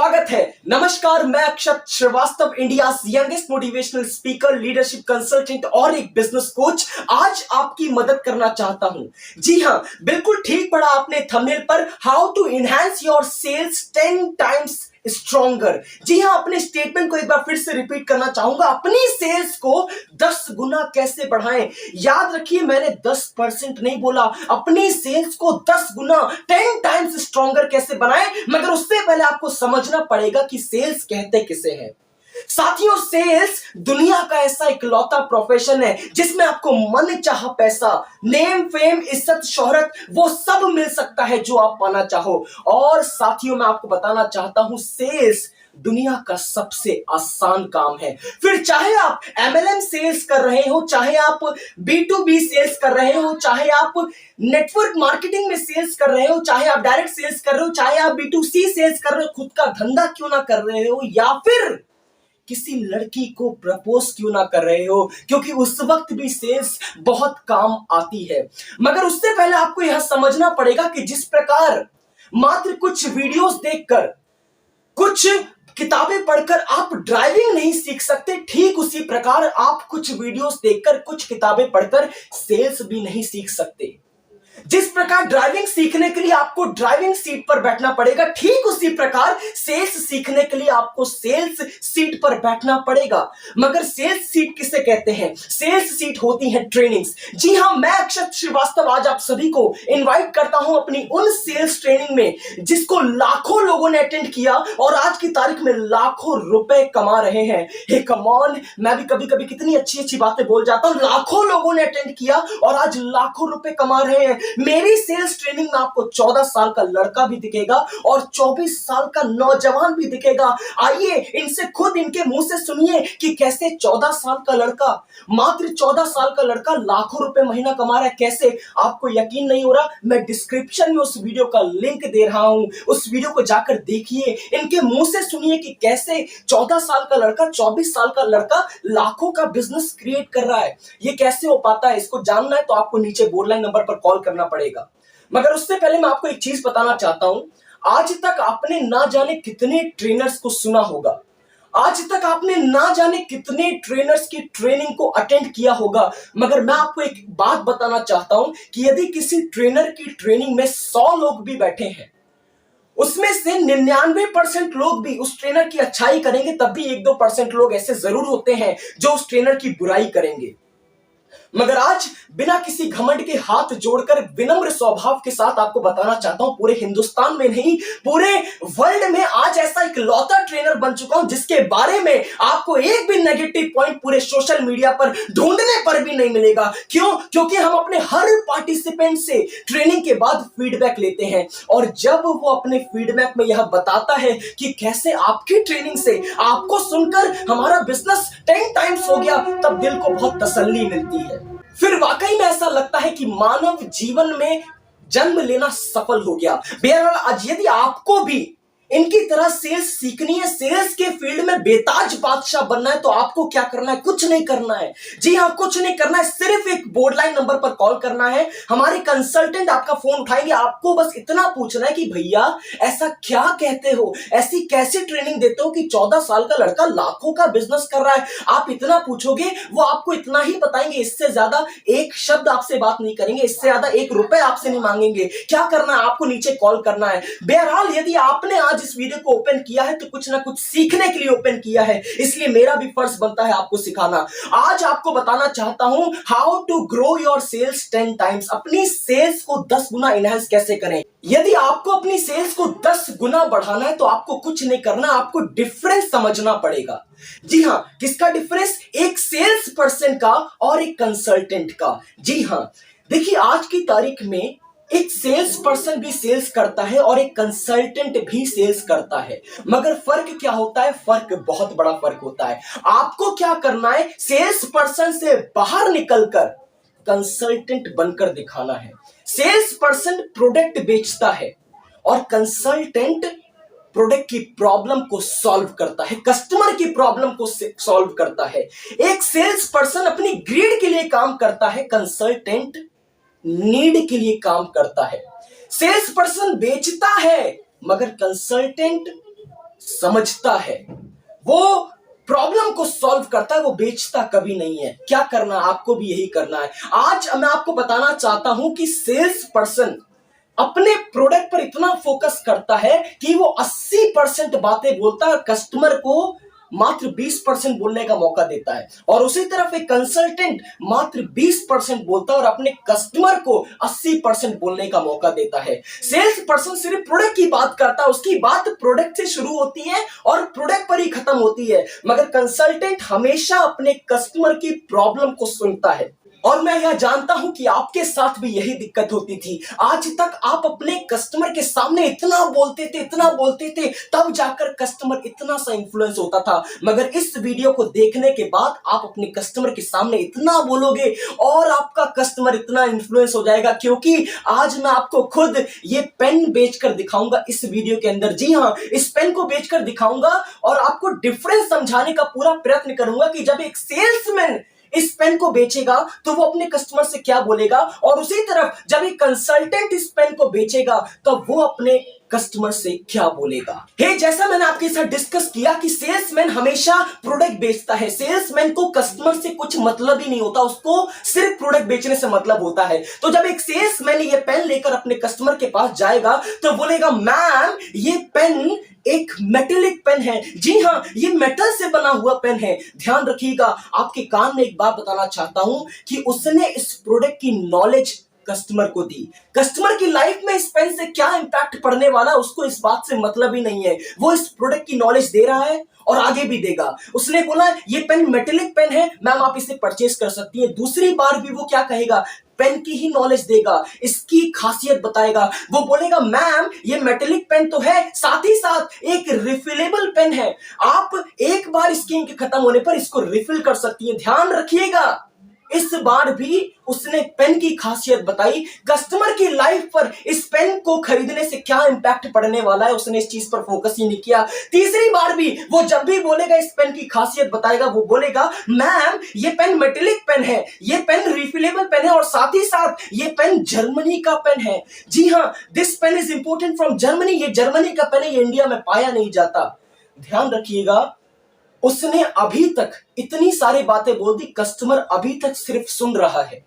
स्वागत है। नमस्कार, मैं Akshat Srivastava, India youngest motivational speaker, leadership consultant और एक बिजनेस कोच आज आपकी मदद करना चाहता हूं। जी हां, बिल्कुल ठीक पढ़ा आपने थंबनेल पर, how to enhance your sales 10 times stronger. जी हां, अपने स्टेटमेंट को एक बार फिर से रिपीट करना चाहूंगा, अपनी सेल्स को 10 गुना कैसे बढ़ाएं। याद रखिए, मैंने 10% नहीं बोला, अपनी सेल्स को 10 गुना 10 टाइम्स स्ट्रॉन्गर कैसे बनाएं। मगर उससे पहले आपको समझना पड़ेगा कि सेल्स कहते किसे हैं। साथियों, सेल्स दुनिया का ऐसा इकलौता प्रोफेशन है जिसमें आपको मन चाहा पैसा, नेम, फेम, इज्जत, शोहरत वो सब मिल सकता है जो आप पाना चाहो। और साथियों, मैं आपको बताना चाहता हूं, सेल्स दुनिया का सबसे आसान काम है। फिर चाहे आप MLM सेल्स कर रहे हो, चाहे आप B2B सेल्स कर रहे हो, चाहे आप नेटवर्क मार्केटिंग में सेल्स कर रहे हो, चाहे आप डायरेक्ट सेल्स कर रहे हो, चाहे आप B2C सेल्स कर रहे हो, खुद का धंधा क्यों ना कर रहे हो, या फिर किसी लड़की को प्रपोज क्यों ना कर रहे हो, क्योंकि उस वक्त भी सेल्स बहुत काम आती है। मगर उससे पहले आपको यह समझना पड़ेगा कि जिस प्रकार मात्र कुछ वीडियोस देखकर, कुछ किताबें पढ़कर आप ड्राइविंग नहीं सीख सकते, ठीक उसी प्रकार आप कुछ वीडियोस देखकर, कुछ किताबें पढ़कर सेल्स भी नहीं सीख सकते। जिस प्रकार ड्राइविंग सीखने के लिए आपको ड्राइविंग सीट पर बैठना पड़ेगा, ठीक उसी प्रकार सेल्स सीखने के लिए आपको सेल्स सीट पर बैठना पड़ेगा। मगर सेल्स सीट किसे कहते हैं? सेल्स सीट होती है ट्रेनिंग्स। जी हां, मैं अक्षत श्रीवास्तव आज आप सभी को इनवाइट करता हूं अपनी उन सेल्स ट्रेनिंग में जिसको लाखों लोगों ने अटेंड किया और आज की तारीख में लाखों रुपए कमा रहे हैं। हे कम ऑन, मैं भी कभी कभी कितनी अच्छी अच्छी बातें बोल जाता हूं। लाखों लोगों ने अटेंड किया और आज लाखों रुपए कमा रहे हैं। मेरी सेल्स ट्रेनिंग में आपको 14 साल का लड़का भी दिखेगा और 24 साल का नौजवान भी दिखेगा। आइए इनसे खुद इनके मुंह से सुनिए कि कैसे 14 साल का लड़का, मात्र 14 साल का लड़का लाखों रुपए महीना कमा रहा है। कैसे? आपको यकीन नहीं हो रहा? मैं डिस्क्रिप्शन में उस वीडियो का लिंक दे रहा हूं, उस वीडियो को जाकर देखिए, इनके मुंह से सुनिए कि कैसे 14 साल का लड़का, 24 साल का लड़का लाखों का बिजनेस क्रिएट कर रहा है। ये कैसे हो पाता है? इसको जानना है तो आपको नीचे बोर्डलाइन नंबर पर कॉल करना पड़ेगा। मगर उससे पहले मैं आपको एक चीज बताना चाहता हूं। आज तक आपने ना जाने कितने ट्रेनर्स को सुना होगा, आज तक आपने ना जाने कितने ट्रेनर्स की ट्रेनिंग को अटेंड किया होगा। मगर मैं आपको एक बात बताना चाहता हूं कि यदि किसी ट्रेनर की ट्रेनिंग में 100 लोग भी बैठे हैं, उसमें से 99% लोग भी उस ट्रेनर की अच्छाई करेंगे, तब भी 1-2% लोग ऐसे जरूर होते हैं जो उस ट्रेनर की बुराई करेंगे। मगर आज बिना किसी घमंड के हाथ जोड़कर विनम्र स्वभाव के साथ आपको बताना चाहता हूं, पूरे हिंदुस्तान में नहीं, पूरे वर्ल्ड में आज ऐसा इकलौता ट्रेनर बन चुका हूं जिसके बारे में आपको एक भी नेगेटिव पॉइंट पूरे सोशल मीडिया पर ढूंढने पर भी नहीं मिलेगा। क्यों? क्योंकि हम अपने हर पार्टिसिपेंट से ट्रेनिंग के बाद फीडबैक लेते हैं और जब वो अपने फीडबैक में यह बताता है कि कैसे आपकी ट्रेनिंग से आपको सुनकर हमारा बिजनेस 10 टाइम्स हो गया, तब दिल को बहुत तसल्ली मिलती है। फिर वाकई में ऐसा लगता है कि मानव जीवन में जन्म लेना सफल हो गया। बहरहाल, आज यदि आपको भी इनकी तरह सेल्स सीखनी है, सेल्स के फील्ड में बेताज बादशाह बनना है, तो आपको क्या करना है? कुछ नहीं करना है। जी हां, कुछ नहीं करना है, सिर्फ एक बोर्ड लाइन नंबर पर कॉल करना है। हमारे कंसल्टेंट आपका फोन उठाएंगे। आपको बस इतना पूछना है कि भैया ऐसा क्या कहते हो, ऐसी कैसी ट्रेनिंग देते हो कि 14 साल का लड़का लाखों का बिजनेस कर रहा है। आप इतना पूछोगे, वो आपको इतना ही बताएंगे, इससे ज्यादा एक शब्द आपसे बात नहीं करेंगे, इससे ज्यादा 1 रुपए आपसे नहीं मांगेंगे। क्या करना है? आपको नीचे कॉल करना है। बहरहाल, यदि आपने आज इस वीडियो को ओपन किया है तो कुछ ना कुछ सीखने के लिए ओपन किया है, इसलिए मेरा भी फर्ज बनता है आपको सिखाना। आज आपको बताना चाहता हूं how to grow your sales 10 times. अपनी सेल्स को 10 गुना एनहांस कैसे करें। यदि आपको अपनी सेल्स को 10 गुना बढ़ाना है तो आपको कुछ नहीं करना, आपको डिफरेंस समझना पड़ेगा। जी हां, किसका डिफरेंस? एक सेल्स पर्सन का और एक कंसल्टेंट का। जी हां, देखिए, आज की तारीख में एक सेल्स पर्सन भी सेल्स करता है और एक कंसल्टेंट भी सेल्स करता है। मगर फर्क क्या होता है? फर्क बहुत बड़ा फर्क होता है। आपको क्या करना है? सेल्स पर्सन से बाहर निकलकर कंसल्टेंट बनकर दिखाना है। सेल्स पर्सन प्रोडक्ट बेचता है और कंसल्टेंट प्रोडक्ट की प्रॉब्लम को सॉल्व करता है, कस्टमर की प्रॉब्लम को सॉल्व करता है। एक सेल्स पर्सन अपनी ग्रीड के लिए काम करता है, कंसल्टेंट नीड के लिए काम करता है। सेल्स पर्सन बेचता है मगर कंसल्टेंट समझता है, वो प्रॉब्लम को सॉल्व करता है, वो बेचता कभी नहीं है। क्या करना है, आपको भी यही करना है। आज मैं आपको बताना चाहता हूं कि सेल्स पर्सन अपने प्रोडक्ट पर इतना फोकस करता है कि वो 80% बातें बोलता है, कस्टमर को मात्र 20% बोलने का मौका देता है। और उसी तरफ एक कंसल्टेंट मात्र 20% बोलता है और अपने कस्टमर को 80% बोलने का मौका देता है। सेल्स पर्सन सिर्फ प्रोडक्ट की बात करता है, उसकी बात प्रोडक्ट से शुरू होती है और प्रोडक्ट पर ही खत्म होती है, मगर कंसल्टेंट हमेशा अपने कस्टमर की प्रॉब्लम को सुनता है। और मैं यह जानता हूं कि आपके साथ भी यही दिक्कत होती थी। आज तक आप अपने कस्टमर के सामने इतना बोलते थे, तब जाकर कस्टमर इतना सा इन्फ्लुएंस होता था। मगर इस वीडियो को देखने के बाद आप अपने कस्टमर के सामने इतना बोलोगे और आपका कस्टमर इतना इन्फ्लुएंस हो जाएगा, क्योंकि आज मैं आपको खुद ये पेन बेचकर दिखाऊंगा इस वीडियो के अंदर। जी हाँ, इस पेन को बेचकर दिखाऊंगा और आपको डिफरेंस समझाने का पूरा प्रयत्न करूंगा कि जब एक सेल्समैन इस पेन को बेचेगा तो वो अपने कस्टमर से क्या बोलेगा, और उसी तरफ जब एक कंसल्टेंट इस पेन को बेचेगा तो वो अपने कस्टमर से क्या बोलेगा। जैसा मैंने आपके साथ डिस्कस किया कि सेल्समैन हमेशा प्रोडक्ट बेचता है, सेल्समैन को कस्टमर से कुछ मतलब ही नहीं होता, उसको सिर्फ प्रोडक्ट बेचने से मतलब होता है। तो जब एक सेल्समैन ये पेन लेकर अपने कस्टमर के पास जाएगा तो बोलेगा, मैम ये पेन एक मेटेलिक पेन है। जी हाँ, ये मेटल से बना हुआ पेन है। ध्यान रखिएगा, आपके कान में एक बात बताना चाहता हूं कि उसने इस प्रोडक्ट की नॉलेज कस्टमर को दी। कस्टमर की लाइफ में इस पेन से क्या इंपैक्ट पड़ने वाला उसको इस बात से मतलब ही नहीं है। वो इस प्रोडक्ट की नॉलेज दे रहा है और आगे भी देगा। उसने बोला ये पेन मेटेलिक पेन है मैम, आप इसे परचेज कर सकती हैं। दूसरी बार भी वो क्या कहेगा, पेन की ही नॉलेज देगा, इसकी खासियत बताएगा। वो बोलेगा, मैम ये मेटेलिक पेन तो है, साथ ही साथ एक रिफिलेबल पेन है, आप एक बार इसकी इंक खत्म होने पर इसको रिफिल कर सकती हैं। ध्यान रखिएगा, इस बार भी उसने पेन की खासियत बताई। कस्टमर की लाइफ पर इस पेन को खरीदने से क्या इंपैक्ट पड़ने वाला है, उसने इस चीज पर फोकस ही नहीं किया। तीसरी बार भी वो जब भी बोलेगा इस पेन की खासियत बताएगा, वो बोलेगा, मैम ये पेन मेटेलिक पेन है, ये पेन रिफिलेबल पेन है और साथ ही साथ ये पेन जर्मनी का पेन है। जी हाँ, this pen is important from Germany, ये जर्मनी का पेन है, ये इंडिया में पाया नहीं जाता। ध्यान रखिएगा, उसने अभी तक इतनी सारी बातें बोल दी, कस्टमर अभी तक सिर्फ सुन रहा है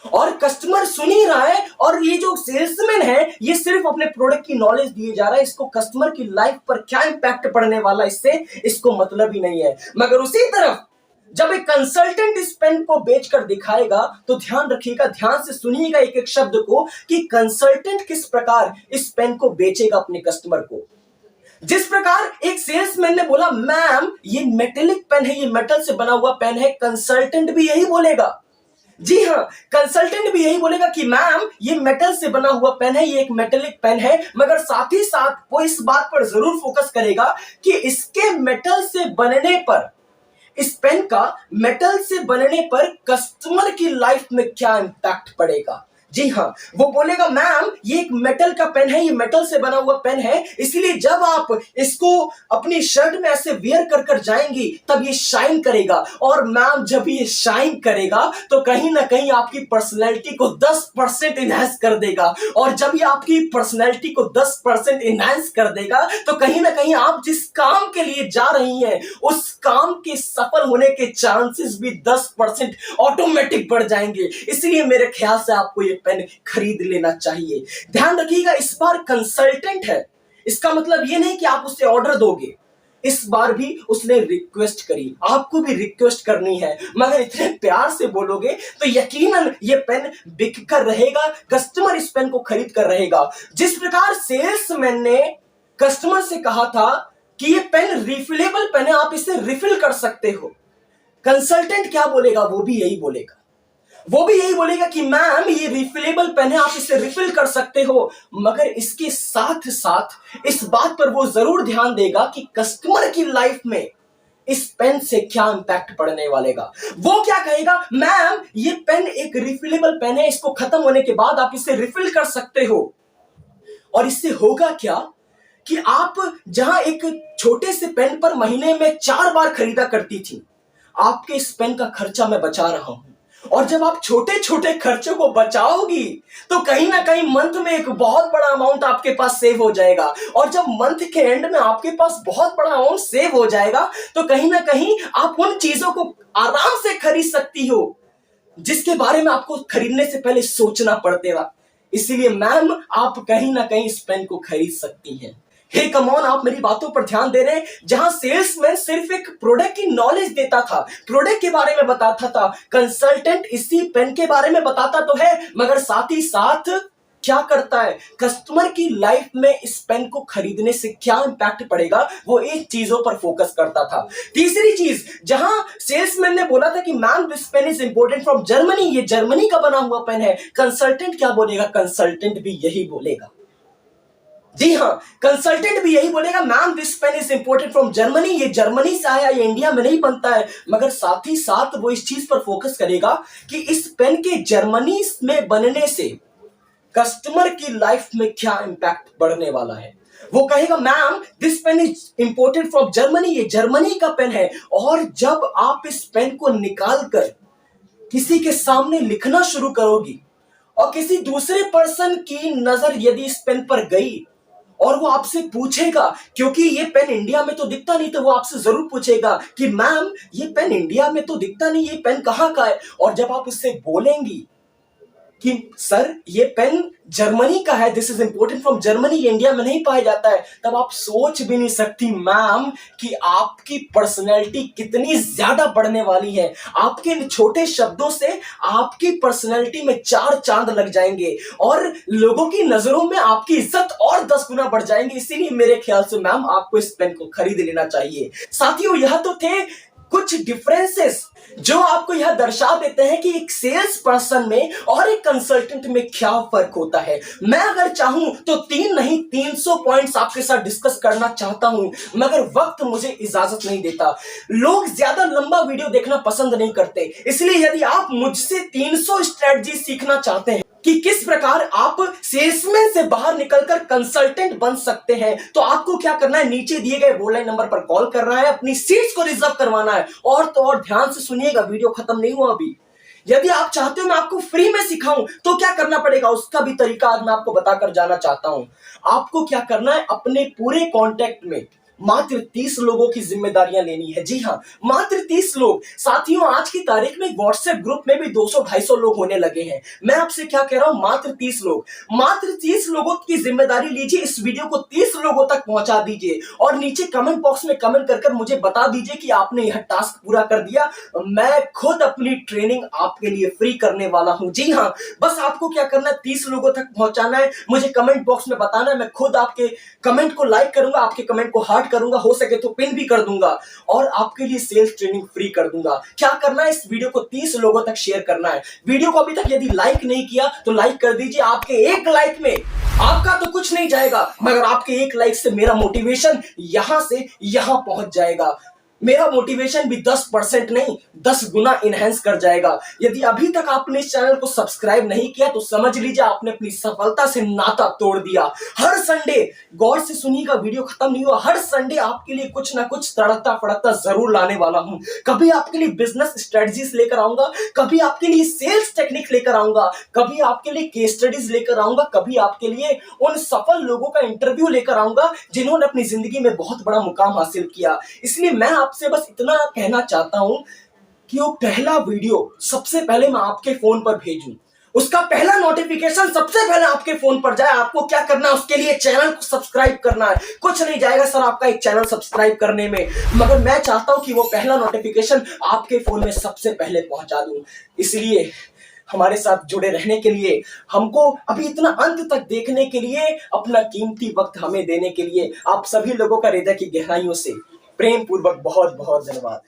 और कस्टमर सुन ही रहा है। और ये जो सेल्समैन है ये सिर्फ अपने प्रोडक्ट की नॉलेज दिए जा रहा है, इसको कस्टमर की लाइफ पर क्या इंपैक्ट पड़ने वाला इससे इसको मतलब ही नहीं है। मगर उसी तरफ जब एक कंसल्टेंट इस पेन को बेचकर दिखाएगा तो ध्यान रखिएगा, ध्यान से सुनिएगा एक एक शब्द को कि कंसल्टेंट किस प्रकार इस पेन को बेचेगा अपने कस्टमर को। जिस प्रकार एक सेल्समैन ने बोला, मैम ये मेटेलिक पेन है, ये मेटल से बना हुआ पेन है, कंसल्टेंट भी यही बोलेगा। जी हाँ, कंसल्टेंट भी यही बोलेगा कि मैम ये मेटल से बना हुआ पेन है, ये एक मेटेलिक पेन है, मगर साथ ही साथ वो इस बात पर जरूर फोकस करेगा कि इसके मेटल से बनने पर, इस पेन का मेटल से बनने पर कस्टमर की लाइफ में क्या इंपैक्ट पड़ेगा। जी हाँ, वो बोलेगा, मैम ये एक मेटल का पेन है, ये मेटल से बना हुआ पेन है, इसलिए जब आप इसको अपनी शर्ट में ऐसे वियर कर कर जाएंगी तब ये शाइन करेगा। और मैम जब ये शाइन करेगा तो कहीं ना कहीं आपकी पर्सनैलिटी को 10% इनहेंस कर देगा। और जब ये आपकी पर्सनैलिटी को 10% इनहेंस कर देगा तो कहीं ना कहीं आप जिस काम के लिए जा रही हैं उस काम के सफल होने के चांसेस भी 10% ऑटोमेटिक बढ़ जाएंगे। इसलिए मेरे ख्याल से आपको ये पेन खरीद लेना चाहिए। ध्यान रखिएगा, इस बार कंसल्टेंट है, इसका मतलब ये नहीं कि आप उसे ऑर्डर दोगे। इस बार भी उसने रिक्वेस्ट करी, आपको भी रिक्वेस्ट करनी है, मगर इतने प्यार से बोलोगे तो यकीनन ये पेन बिक कर रहेगा, कस्टमर इस पेन को खरीद कर रहेगा। जिस प्रकार सेल्समैन ने कस्टमर से कहा था कि ये पेन रिफिलेबल पेन है, आप इसे रिफिल कर सकते हो, कंसल्टेंट क्या बोलेगा, वो भी यही बोलेगा। वो भी यही बोलेगा कि मैम ये रिफिलेबल पेन है, आप इसे रिफिल कर सकते हो, मगर इसके साथ साथ इस बात पर वो जरूर ध्यान देगा कि कस्टमर की लाइफ में इस पेन से क्या इंपैक्ट पड़ने वालेगा। वो क्या कहेगा, मैम ये पेन एक रिफिलेबल पेन है, इसको खत्म होने के बाद आप इसे रिफिल कर सकते हो। और इससे होगा क्या कि आप जहां एक छोटे से पेन पर महीने में 4 बार खरीदा करती थी, आपके इस पेन का खर्चा मैं बचा रहा हूं। और जब आप छोटे छोटे खर्चों को बचाओगी तो कहीं ना कहीं मंथ में एक बहुत बड़ा अमाउंट आपके पास सेव हो जाएगा। और जब मंथ के एंड में आपके पास बहुत बड़ा अमाउंट सेव हो जाएगा तो कहीं ना कहीं आप उन चीजों को आराम से खरीद सकती हो जिसके बारे में आपको खरीदने से पहले सोचना पड़तेगा। इसीलिए मैम आप कहीं ना कहीं इस पेन को खरीद सकती हैं। हे कम ऑन, आप मेरी बातों पर ध्यान दे रहे हैं। जहां सेल्समैन सिर्फ एक प्रोडक्ट की नॉलेज देता था, प्रोडक्ट के बारे में बताता था, कंसल्टेंट इसी पेन के बारे में बताता तो है, मगर साथ ही साथ क्या करता है, कस्टमर की लाइफ में इस पेन को खरीदने से क्या इंपैक्ट पड़ेगा वो इन चीजों पर फोकस करता था। तीसरी चीज, जहां सेल्समैन ने बोला था कि ma'am this pen is imported from Germany, ये जर्मनी का बना हुआ पेन है, कंसल्टेंट क्या बोलेगा, कंसल्टेंट भी यही बोलेगा। जी हाँ, कंसल्टेंट भी यही बोलेगा, ma'am this pen is imported from Germany, ये जर्मनी से आया, ये इंडिया में नहीं बनता है। मगर साथ ही साथ वो इस चीज पर फोकस करेगा कि इस पेन के जर्मनी में बनने से कस्टमर की लाइफ में क्या इंपैक्ट बढ़ने वाला है। वो कहेगा ma'am this pen is imported from Germany, ये जर्मनी का पेन है। और जब आप इस पेन को निकाल कर किसी के सामने लिखना शुरू करोगी और किसी दूसरे पर्सन की नजर यदि इस पेन पर गई और वो आपसे पूछेगा, क्योंकि ये पेन इंडिया में तो दिखता नहीं, तो वो आपसे जरूर पूछेगा कि मैम ये पेन इंडिया में तो दिखता नहीं, ये पेन कहाँ का है। और जब आप उससे बोलेंगी कि सर ये पेन जर्मनी का है, this is imported from Germany, ये इंडिया में नहीं पाया जाता है, तब आप सोच भी नहीं सकती मैम कि आपकी पर्सनैलिटी कितनी ज्यादा बढ़ने वाली है। आपके इन छोटे शब्दों से आपकी पर्सनैलिटी में 4 चांद लग जाएंगे और लोगों की नजरों में आपकी इज्जत और 10 गुना बढ़ जाएंगे। इसीलिए मेरे ख्याल से मैम आपको इस पेन को खरीद लेना चाहिए। साथियों, यह तो थे कुछ डिफरेंसेस जो आपको यह दर्शा देते हैं कि एक सेल्स पर्सन में और एक कंसल्टेंट में क्या फर्क होता है। मैं अगर चाहूं तो 3 नहीं 300 पॉइंट्स आपके साथ डिस्कस करना चाहता हूं, मगर वक्त मुझे इजाजत नहीं देता। लोग ज्यादा लंबा वीडियो देखना पसंद नहीं करते, इसलिए यदि आप मुझसे 300 स्ट्रेटजी सीखना चाहते हैं कि किस प्रकार आप सेल्समैन से बाहर निकलकर कंसल्टेंट बन सकते हैं, तो आपको क्या करना है, नीचे दिए गए बोल नंबर पर कॉल करना है, अपनी सीट्स को रिजर्व करवाना है। और तो और ध्यान से सुनिएगा, वीडियो खत्म नहीं हुआ अभी। यदि आप चाहते हो मैं आपको फ्री में सिखाऊं तो क्या करना पड़ेगा, उसका भी तरीका आज मैं आपको बताकर जाना चाहता हूं। आपको क्या करना है, अपने पूरे कॉन्टेक्ट में मात्र 30 लोगों की जिम्मेदारियां लेनी है। जी हां, मात्र 30 लोग। साथियों, आज की तारीख में व्हाट्सएप ग्रुप में भी 200-250 लोग होने लगे हैं। मैं आपसे क्या कह रहा हूं, मात्र 30 लोग, मात्र 30 लोगों की जिम्मेदारी लीजिए। इस वीडियो को 30 लोगों तक पहुंचा दीजिए और नीचे कमेंट बॉक्स में कमेंट कर मुझे बता दीजिए कि आपने यह टास्क पूरा कर दिया। मैं खुद अपनी ट्रेनिंग आपके लिए फ्री करने वाला हूं। जी हां, बस आपको क्या करना है, 30 लोगों तक पहुंचाना है, मुझे कमेंट बॉक्स में बताना है। मैं खुद आपके कमेंट को लाइक करूंगा, आपके कमेंट को हार्ट करूंगा, हो सके तो पिन भी कर दूंगा और आपके लिए सेल्स ट्रेनिंग फ्री कर दूंगा। क्या करना है, इस वीडियो को 30 लोगों तक शेयर करना है। वीडियो को अभी तक यदि लाइक नहीं किया तो लाइक कर दीजिए। आपके एक लाइक में आपका तो कुछ नहीं जाएगा, मगर आपके एक लाइक से मेरा मोटिवेशन यहां से यहां पहुंच जाएगा। मेरा मोटिवेशन भी 10% नहीं 10 गुना इनहेंस कर जाएगा। यदि अभी तक आपने इस चैनल को सब्सक्राइब नहीं किया तो समझ लीजिए आपने अपनी सफलता से नाता तोड़ दिया। हर संडे, गौर से सुनिएगा, वीडियो खत्म नहीं हुआ, हर संडे आपके लिए कुछ ना कुछ तड़कता फड़कता जरूर लाने वाला हूं। कभी आपके लिए बिजनेस स्ट्रेटजीज लेकर आऊंगा, कभी आपके लिए सेल्स टेक्निक लेकर आऊंगा, कभी आपके लिए केस स्टडीज लेकर आऊंगा, कभी आपके लिए उन सफल लोगों का इंटरव्यू लेकर आऊंगा जिन्होंने अपनी जिंदगी में बहुत बड़ा मुकाम हासिल किया। इसलिए मैं आपसे बस इतना कहना चाहता हूं कि वो पहला वीडियो सबसे पहले मैं आपके फोन पर भेजूं, उसका पहला नोटिफिकेशन सबसे पहले आपके फोन पर जाए। आपको क्या करना है, उसके लिए चैनल को सब्सक्राइब करना है। कुछ नहीं जाएगा सर आपका एक चैनल सब्सक्राइब करने में, मगर मैं चाहता हूं कि वो पहला नोटिफिकेशन आपके फोन में सबसे पहले पहुंचा दूं। इसलिए हमारे साथ जुड़े रहने के लिए, हमको अभी इतना अंत तक देखने के लिए, अपना कीमती वक्त हमें देने के लिए आप सभी लोगों का हृदय की गहराइयों से प्रेम पूर्वक बहुत बहुत धन्यवाद।